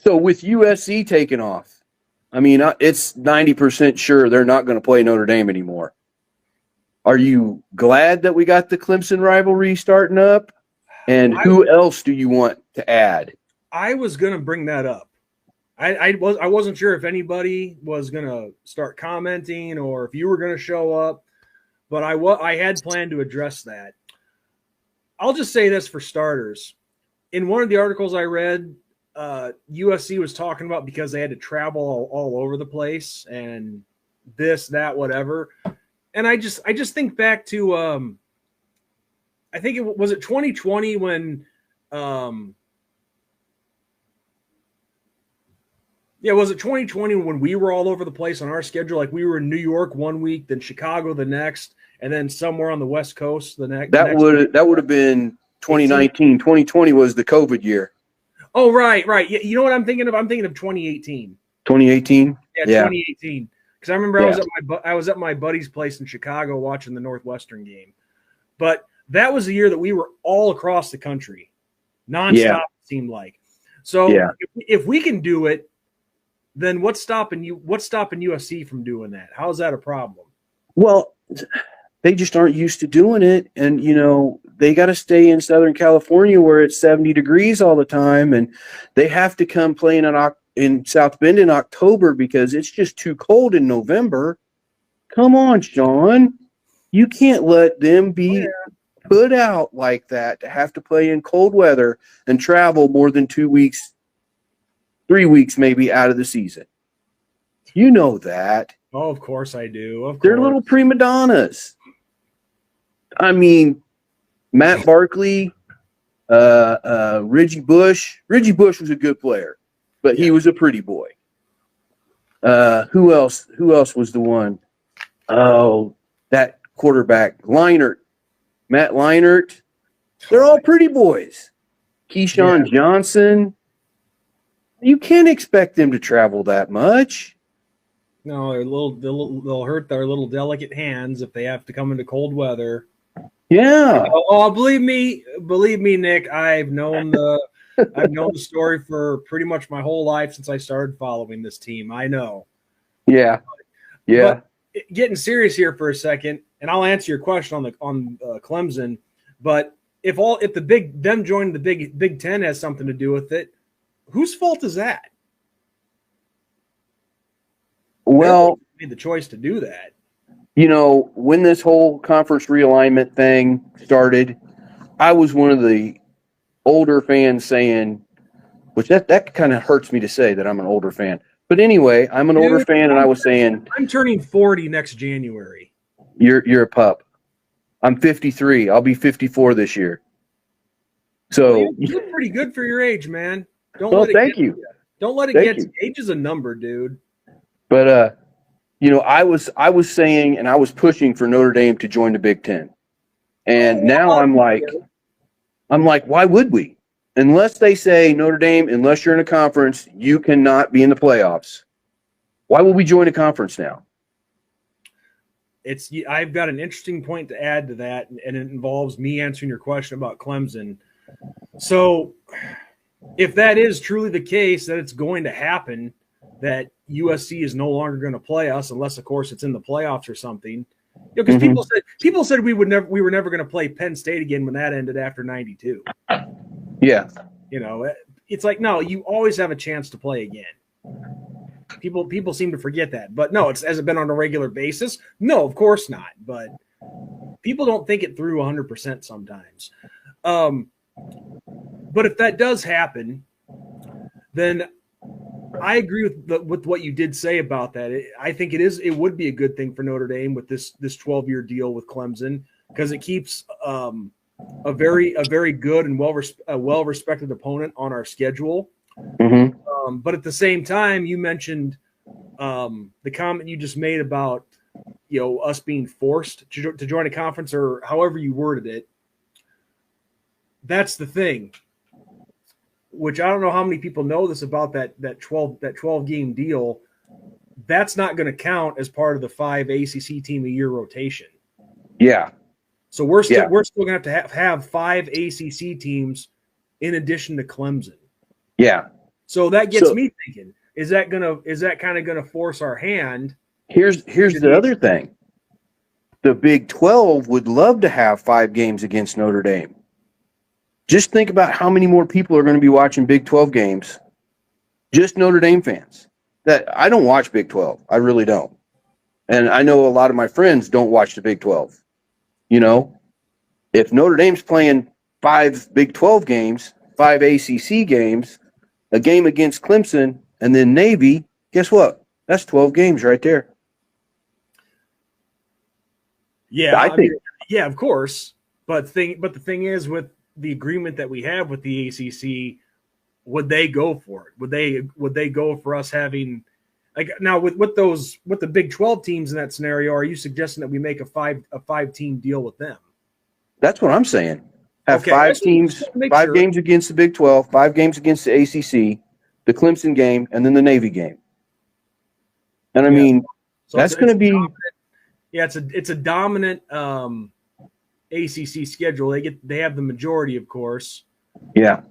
So with USC taking off, I mean, it's 90% sure they're not going to play Notre Dame anymore. Are you glad that we got the Clemson rivalry starting up? And who else do you want to add? I was going to bring that up. I wasn't sure if anybody was going to start commenting or if you were going to show up, but I had planned to address that. I'll just say this for starters. In one of the articles I read, USC was talking about because they had to travel all over the place and this, that, whatever. And I just think back to I think it was 2020 when was it 2020 when we were all over the place on our schedule? Like we were in New York one week, then Chicago the next, and then somewhere on the West Coast the next. That would have been 2019. 2020 was the COVID year. Oh, right. Yeah, you know what I'm thinking of? I'm thinking of 2018. 2018? Yeah, 2018. Because I remember I was at my buddy's place in Chicago watching the Northwestern game. But that was the year that we were all across the country, nonstop. It seemed like. So if we can do it, then what's stopping USC from doing that? How is that a problem? Well, they just aren't used to doing it, and they got to stay in Southern California where it's 70 degrees all the time, and they have to come play in South Bend in October because it's just too cold in November. Come on, Sean. You can't let them be put out like that to have to play in cold weather and travel more than 2 weeks, 3 weeks maybe out of the season. You know that. Oh, of course I do. Of course. They're little prima donnas. I mean, Matt Barkley, Reggie Bush. Reggie Bush was a good player, but he was a pretty boy. Who else? Who else was the one? Oh, that quarterback, Leinart, Matt Leinart. They're all pretty boys. Keyshawn Johnson. You can't expect them to travel that much. No, they'll hurt their little delicate hands if they have to come into cold weather. Yeah. Oh, believe me, Nick. I've known the story for pretty much my whole life since I started following this team. I know. Yeah. Yeah. But getting serious here for a second, and I'll answer your question on Clemson. But if them joining the Big Ten has something to do with it, whose fault is that? Well, they made the choice to do that. When this whole conference realignment thing started, I was one of the older fans saying, which that kind of hurts me to say that I'm an older fan. But anyway, I'm an older fan, and I was saying, I'm turning 40 next January. You're a pup. I'm 53. I'll be 54 this year. So you're pretty good for your age, man. Thank you. Don't let it get you. Age is a number, dude. But I was saying, and I was pushing for Notre Dame to join the Big Ten, and now I'm like, why would we? Unless they say, Notre Dame, unless you're in a conference, you cannot be in the playoffs. Why would we join a conference now? I've got an interesting point to add to that, and it involves me answering your question about Clemson. So if that is truly the case, that it's going to happen, that USC is no longer going to play us unless, of course, it's in the playoffs or something. Because people said we were never going to play Penn State again when that ended after 92. Yeah. It's like, no, you always have a chance to play again. People seem to forget that. But no, has it been on a regular basis? No, of course not. But people don't think it through 100% sometimes. But if that does happen, then I agree with what you did say about that. I think it would be a good thing for Notre Dame with this 12-year deal with Clemson, because it keeps a very good and well respected opponent on our schedule. Mm-hmm. But at the same time, you mentioned the comment you just made about us being forced to join a conference, or however you worded it. That's the thing, which I don't know how many people know this about that 12 game deal. That's not going to count as part of the 5 ACC team a year rotation. Yeah. So we're still going to have 5 ACC teams in addition to Clemson. Yeah. So that gets So me thinking: is that kind of gonna force our hand? here's the other thing. The Big 12 would love to have 5 games against Notre Dame. Just think about how many more people are going to be watching Big 12 games. Just Notre Dame fans. That I don't watch Big 12. I really don't. And I know a lot of my friends don't watch the Big 12. You know, if Notre Dame's playing 5 Big 12 games, 5 ACC games, a game against Clemson, and then Navy, guess what? That's 12 games right there. Yeah, I think. yeah, of course. But the thing is, with the agreement that we have with the ACC, would they go for it? Would they go for us having, like, now with the Big 12 teams in that scenario? Are you suggesting that we make a 5-team deal with them? That's what I'm saying. Have Okay, 5 teams, 5 games against the Big 12, 5 games against the ACC, the Clemson game, and then the Navy game. And I mean, so that's going to be. It's a dominant ACC schedule. They have the majority, of course. Yeah.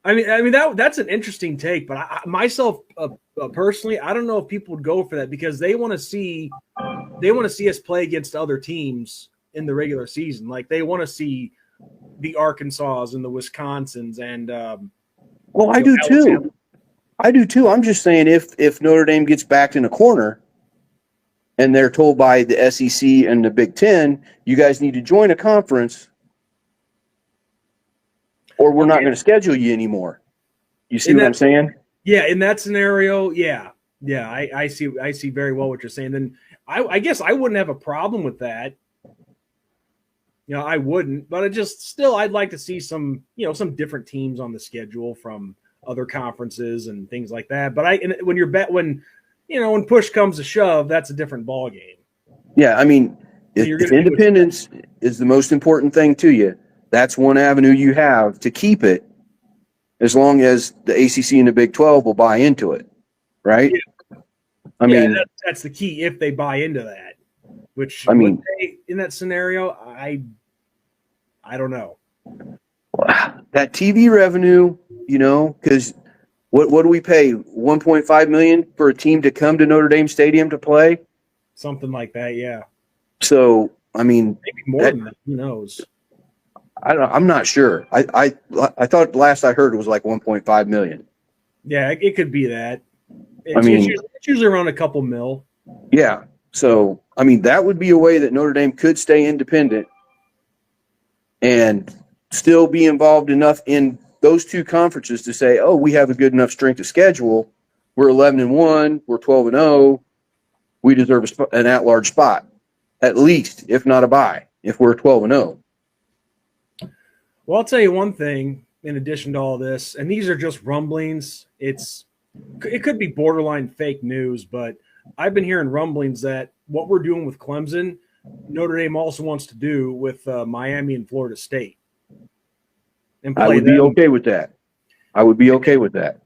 I mean that's an interesting take, but myself personally, I don't know if people would go for that because they want to see us play against other teams in the regular season. Like they want to see the Arkansas and the Wisconsins and well, I do too. I do too. I'm just saying if Notre Dame gets backed in a corner and they're told by the SEC and the Big Ten, you guys need to join a conference or we're not going to schedule you anymore. You see what I'm saying? Yeah, in that scenario, yeah, I see very well what you're saying. Then I guess I wouldn't have a problem with that. You know, I wouldn't, but I'd like to see some different teams on the schedule from other conferences and things like that. But when push comes to shove, that's a different ball game. Yeah, I mean, if independence is the most important thing to you, that's one avenue you have to keep it, as long as the ACC and the Big 12 will buy into it, right? Yeah. I mean, that's the key. If they buy into that, which in that scenario, I don't know. That TV revenue, because what do we pay? $1.5 million for a team to come to Notre Dame Stadium to play? Something like that, yeah. So, I mean, maybe more than that. Who knows? I'm not sure. I thought last I heard it was like 1.5 million. Yeah, it could be that. It's usually around a couple mil. Yeah. So, I mean, that would be a way that Notre Dame could stay independent and still be involved enough in those two conferences to say, oh, we have a good enough strength of schedule. We're 11-1. We're 12-0. We deserve an at-large spot, at least, if not a bye, if we're 12-0. Well, I'll tell you one thing in addition to all this, and these are just rumblings. It could be borderline fake news, but I've been hearing rumblings that what we're doing with Clemson, Notre Dame also wants to do with Miami and Florida State. And I would be okay with that. I would be okay with that.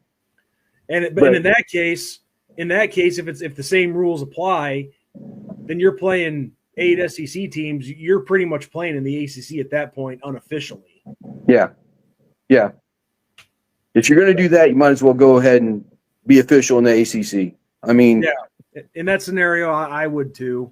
And in that case, if the same rules apply, then you're playing 8 SEC teams. You're pretty much playing in the ACC at that point unofficially. Yeah. Yeah. If you're going to do that, you might as well go ahead and be official in the ACC. I mean, yeah, in that scenario, I would too.